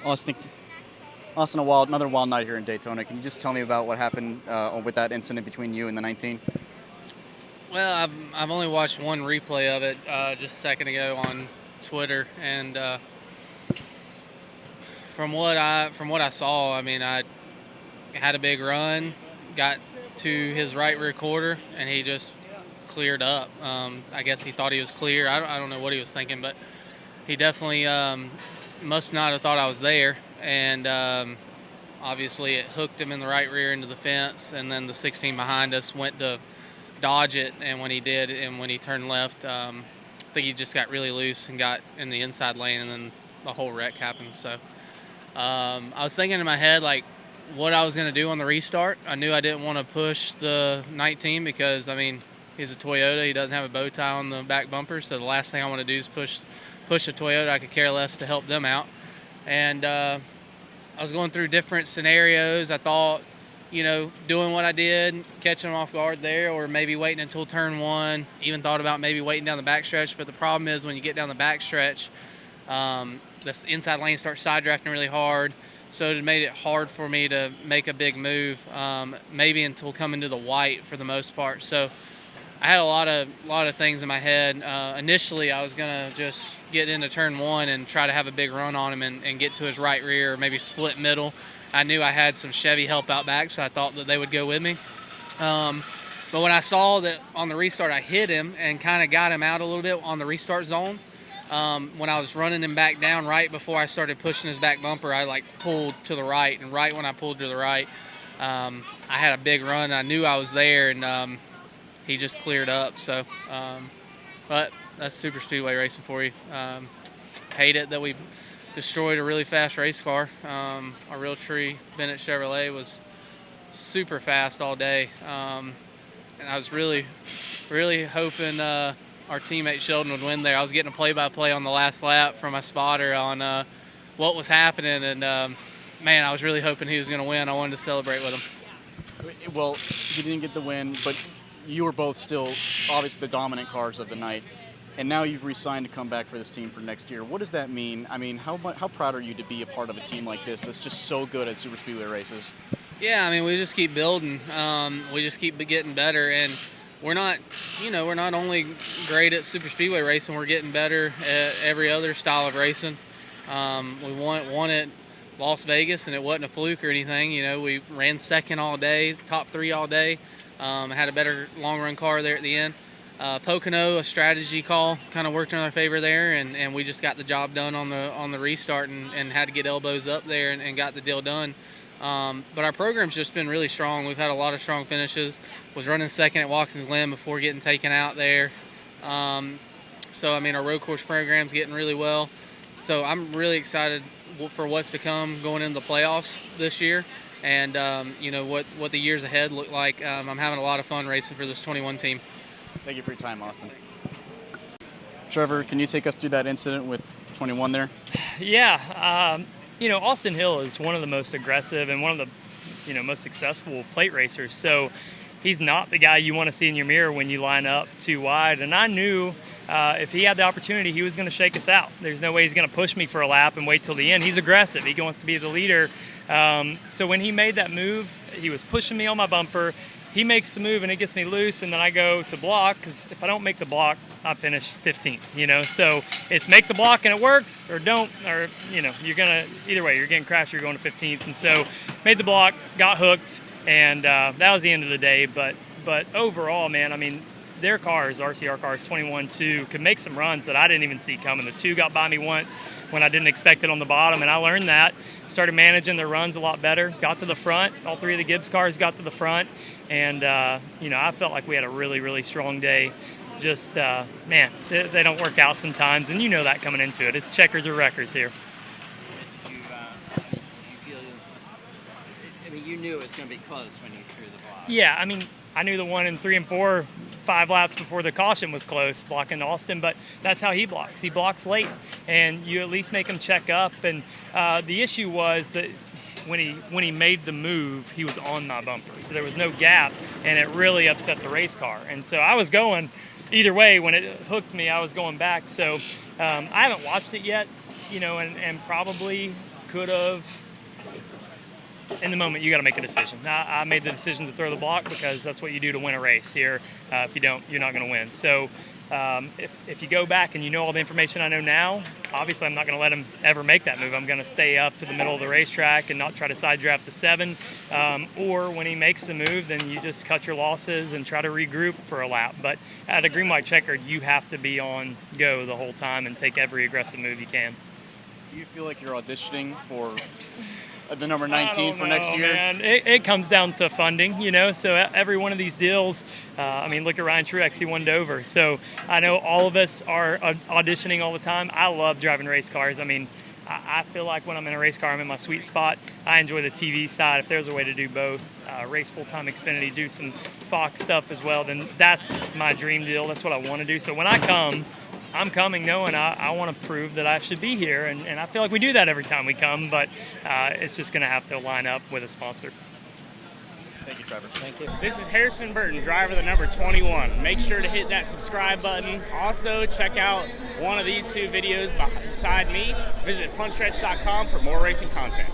Austin, another wild night here in Daytona. Can you just tell me about what happened with that incident between you and the 19? Well, I've only watched one replay of it just a second ago on Twitter, and from what I saw, I mean, I had a big run, got to his right rear quarter, and he just cleared up. I guess he thought he was clear. I don't know what he was thinking, but he definitely must not have thought I was there, and obviously it hooked him in the right rear into the fence, and then the 16 behind us went to dodge it, and when he did, and when he turned left, I think he just got really loose and got in the inside lane, and then the whole wreck happened. So I was thinking in my head, like, what I was going to do on the restart. I knew I didn't want to push the 19 because, I mean, he's a Toyota. He doesn't have a bow tie on the back bumper, so the last thing I want to do is push a Toyota. I could care less to help them out. And I was going through different scenarios. I thought, doing what I did, catching them off guard there, or maybe waiting until turn one. Even thought about maybe waiting down the backstretch, but the problem is when you get down the backstretch, this inside lane starts side drafting really hard. So it made it hard for me to make a big move, maybe until coming to the white for the most part. So I had a lot of things in my head. Initially, I was gonna just get into turn one and try to have a big run on him and get to his right rear, or maybe split middle. I knew I had some Chevy help out back, so I thought that they would go with me. But when I saw that on the restart, I hit him and kind of got him out a little bit on the restart zone. When I was running him back down right before I started pushing his back bumper, I pulled to the right, and right when I pulled to the right, I had a big run. I knew I was there, and he just cleared up. So, but that's super speedway racing for you. Hate it that we destroyed a really fast race car. Our Realtree Bennett Chevrolet was super fast all day, and I was really hoping our teammate Sheldon would win there. I was getting a play-by-play on the last lap from my spotter on what was happening, and man, I was really hoping he was going to win. I wanted to celebrate with him. Well, you didn't get the win, but you were both still obviously the dominant cars of the night, and now you've re-signed to come back for this team for next year. What does that mean? I mean, how proud are you to be a part of a team like this that's just so good at super speedway races? Yeah, I mean, we just keep building. We just keep getting better, and we're not only great at super speedway racing, we're getting better at every other style of racing. We won at Las Vegas, and it wasn't a fluke or anything. We ran second all day, top three all day. Had a better long run car there at the end. Pocono, a strategy call, kind of worked in our favor there, and we just got the job done on the restart and had to get elbows up there and got the deal done. But our program's just been really strong. We've had a lot of strong finishes. Was running second at Watkins Glen before getting taken out there. So, I mean, our road course program's getting really well. So I'm really excited for what's to come going into the playoffs this year. And, what the years ahead look like. I'm having a lot of fun racing for this 21 team. Thank you for your time, Austin. Trevor, can you take us through that incident with 21 there? Yeah. Austin Hill is one of the most aggressive and one of the, most successful plate racers. So he's not the guy you want to see in your mirror when you line up too wide. And I knew if he had the opportunity, he was going to shake us out. There's no way he's going to push me for a lap and wait till the end. He's aggressive. He wants to be the leader. So when he made that move, he was pushing me on my bumper. He makes the move and it gets me loose, and then I go to block, because if I don't make the block, I finish 15th, So it's make the block and it works, or don't, or, you're going to, either way, you're getting crashed, you're going to 15th. And so made the block, got hooked, and that was the end of the day. But overall, man, I mean, their cars, RCR cars, 21-2, could make some runs that I didn't even see coming. The 2 got by me once when I didn't expect it on the bottom, and I learned that. Started managing their runs a lot better. Got to the front. All 3 of the Gibbs cars got to the front. And, I felt like we had a really, really strong day. Just, man, they don't work out sometimes, and you know that coming into it. It's checkers or wreckers here. Did you feel, I mean, you knew it was going to be close when you threw the block. Yeah, I mean, I knew the 1 and 3 and 4, 5 laps before the caution was close, blocking Austin, but that's how he blocks. He blocks late, and you at least make him check up. And the issue was that when he made the move, he was on my bumper, so there was no gap, and it really upset the race car. And so I was going either way. When it hooked me, I was going back. So I haven't watched it yet, and probably could have. In the moment, you got to make a decision. I made the decision to throw the block because that's what you do to win a race here. If you don't, you're not going to win. So if you go back and you know all the information I know now, obviously I'm not going to let him ever make that move. I'm going to stay up to the middle of the racetrack and not try to side draft the 7. Or when he makes the move, then you just cut your losses and try to regroup for a lap. But at a green white checkered, you have to be on go the whole time and take every aggressive move you can. Do you feel like you're auditioning for the number 19 for next year? Man. It comes down to funding, so every one of these deals, look at Ryan Truex, he won Dover. So I know all of us are auditioning all the time. I love driving race cars. I feel like when I'm in a race car, I'm in my sweet spot. I enjoy the TV side. If there's a way to do both, race full-time Xfinity, do some Fox stuff as well, then that's my dream deal. That's what I want to do. So when I come, I'm coming knowing I want to prove that I should be here, and I feel like we do that every time we come, but it's just going to have to line up with a sponsor. Thank you, Trevor. Thank you. This is Harrison Burton, driver the number 21. Make sure to hit that subscribe button. Also, check out one of these 2 videos beside me. Visit frontstretch.com for more racing content.